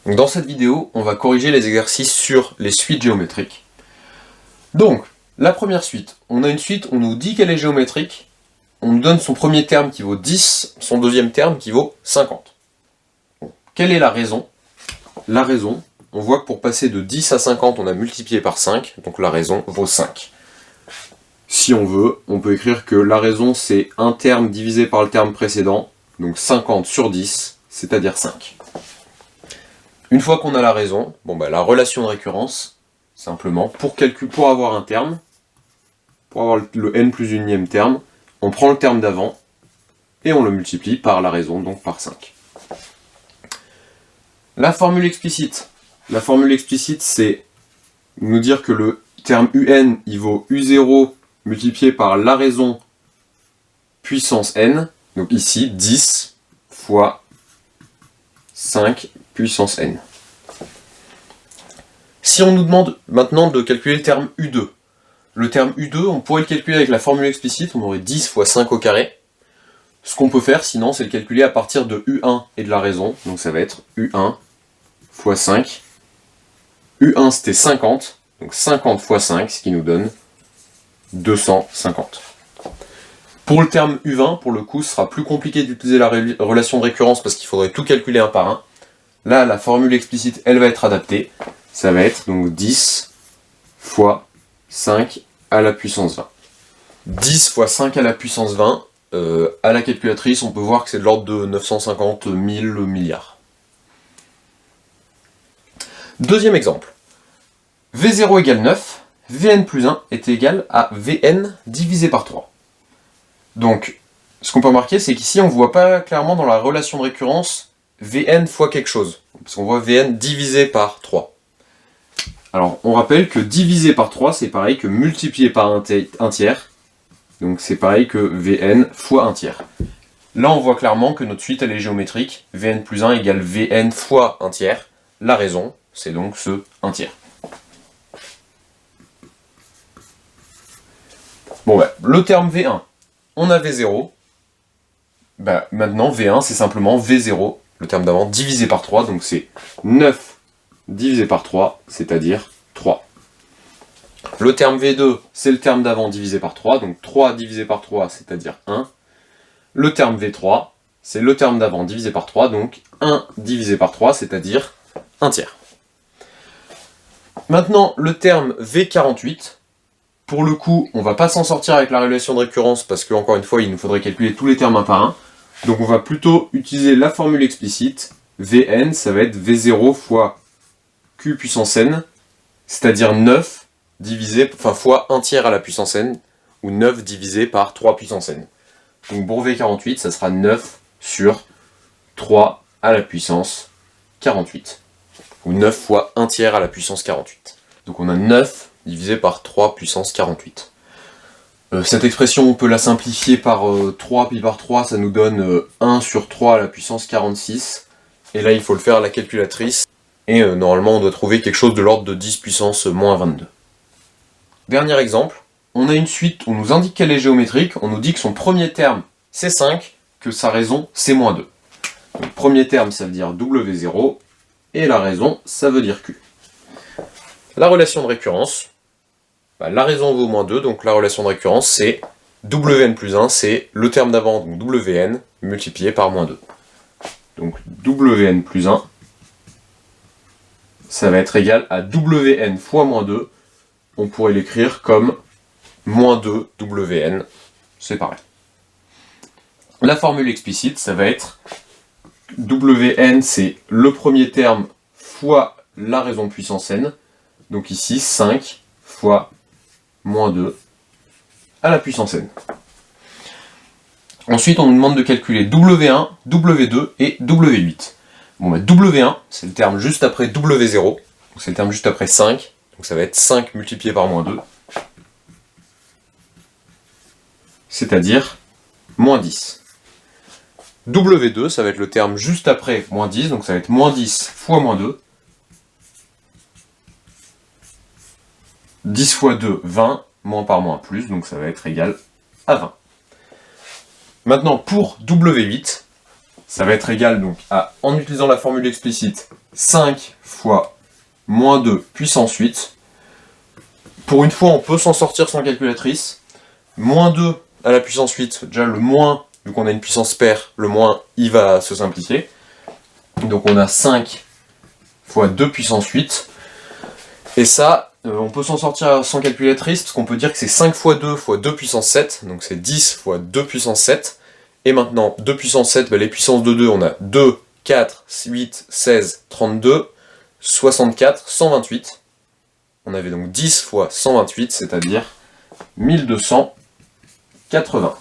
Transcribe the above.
Donc, dans cette vidéo, on va corriger les exercices sur les suites géométriques. Donc, la première suite, on a une suite, on nous dit qu'elle est géométrique, on nous donne son premier terme qui vaut 10, son deuxième terme qui vaut 50. Bon, quelle est la raison? La raison, on voit que pour passer de 10 à 50, on a multiplié par 5, donc la raison vaut 5. Si on veut, on peut écrire que la raison c'est un terme divisé par le terme précédent, donc 50 sur 10, c'est-à-dire 5. Une fois qu'on a la raison, la relation de récurrence, simplement, pour avoir un terme, pour avoir le n plus unième terme, on prend le terme d'avant et on le multiplie par la raison, donc par 5. La formule explicite. La formule explicite, c'est nous dire que le terme un, il vaut u0 multiplié par la raison puissance n, donc ici 10 fois 5 puissance n. Si on nous demande maintenant de calculer le terme u2, le terme u2, on pourrait le calculer avec la formule explicite, on aurait 10 fois 5 au carré. Ce qu'on peut faire sinon, c'est le calculer à partir de u1 et de la raison, donc ça va être u1 fois 5. u1 c'était 50, donc 50 fois 5, ce qui nous donne 250. Pour le terme u20, pour le coup, ce sera plus compliqué d'utiliser la relation de récurrence parce qu'il faudrait tout calculer un par un. Là, la formule explicite, elle va être adaptée. Ça va être donc 10 fois 5 à la puissance 20. 10 fois 5 à la puissance 20, à la calculatrice, on peut voir que c'est de l'ordre de 950 000 milliards. Deuxième exemple. V0 égale 9, Vn plus 1 est égal à Vn divisé par 3. Donc, ce qu'on peut remarquer, c'est qu'ici, on ne voit pas clairement dans la relation de récurrence Vn fois quelque chose. Parce qu'on voit Vn divisé par 3. Alors, on rappelle que divisé par 3, c'est pareil que multiplié par un tiers. Donc, c'est pareil que Vn fois 1 tiers. Là, on voit clairement que notre suite, elle est géométrique. Vn plus 1 égale Vn fois 1 tiers. La raison, c'est donc ce 1 tiers. Le terme V1, on a V0. Maintenant, V1, c'est simplement V0, le terme d'avant, divisé par 3. Donc, c'est 9 divisé par 3, c'est-à-dire 3. Le terme V2, c'est le terme d'avant divisé par 3. Donc, 3 divisé par 3, c'est-à-dire 1. Le terme V3, c'est le terme d'avant divisé par 3. Donc, 1 divisé par 3, c'est-à-dire 1 tiers. Maintenant, le terme V48, pour le coup, on va pas s'en sortir avec la relation de récurrence parce que, encore une fois, il nous faudrait calculer tous les termes un par un. Donc on va plutôt utiliser la formule explicite. Vn, ça va être V0 fois Q puissance n, c'est-à-dire 9 fois 1 tiers à la puissance n, ou 9 divisé par 3 puissance n. Donc pour V48, ça sera 9 sur 3 à la puissance 48. Ou 9 fois 1 tiers à la puissance 48. Donc on a 9 divisé par 3 puissance 48. Cette expression, on peut la simplifier par 3, puis par 3, ça nous donne 1 sur 3 à la puissance 46. Et là, il faut le faire à la calculatrice. Et normalement, on doit trouver quelque chose de l'ordre de 10 puissance moins 22. Dernier exemple, on a une suite, on nous indique qu'elle est géométrique, on nous dit que son premier terme, c'est 5, que sa raison, c'est moins 2. Donc, premier terme, ça veut dire W0, et la raison, ça veut dire Q. La relation de récurrence, la raison vaut moins 2, donc la relation de récurrence, c'est Wn plus 1, c'est le terme d'avant, donc Wn, multiplié par moins 2. Donc Wn plus 1, ça va être égal à Wn fois moins 2. On pourrait l'écrire comme moins 2 Wn, c'est pareil. La formule explicite, ça va être Wn, c'est le premier terme fois la raison puissance n. Donc ici, 5 fois moins 2 à la puissance n. Ensuite, on nous demande de calculer W1, W2 et W8. W1, c'est le terme juste après W0, donc c'est le terme juste après 5, donc ça va être 5 multiplié par moins 2, c'est-à-dire moins 10. W2, ça va être le terme juste après moins 10, donc ça va être moins 10 fois moins 2, 10 fois 2, 20, moins par moins plus, donc ça va être égal à 20. Maintenant, pour W8, ça va être égal donc à, en utilisant la formule explicite, 5 fois moins 2 puissance 8. Pour une fois, on peut s'en sortir sans calculatrice. Moins 2 à la puissance 8, déjà le moins, vu qu'on a une puissance paire, le moins, il va se simplifier. Donc on a 5 fois 2 puissance 8. Et ça, on peut s'en sortir sans calculatrice, parce qu'on peut dire que c'est 5 fois 2 fois 2 puissance 7, donc c'est 10 fois 2 puissance 7. Et maintenant, 2 puissance 7, les puissances de 2, on a 2, 4, 8, 16, 32, 64, 128. On avait donc 10 fois 128, c'est-à-dire 1280.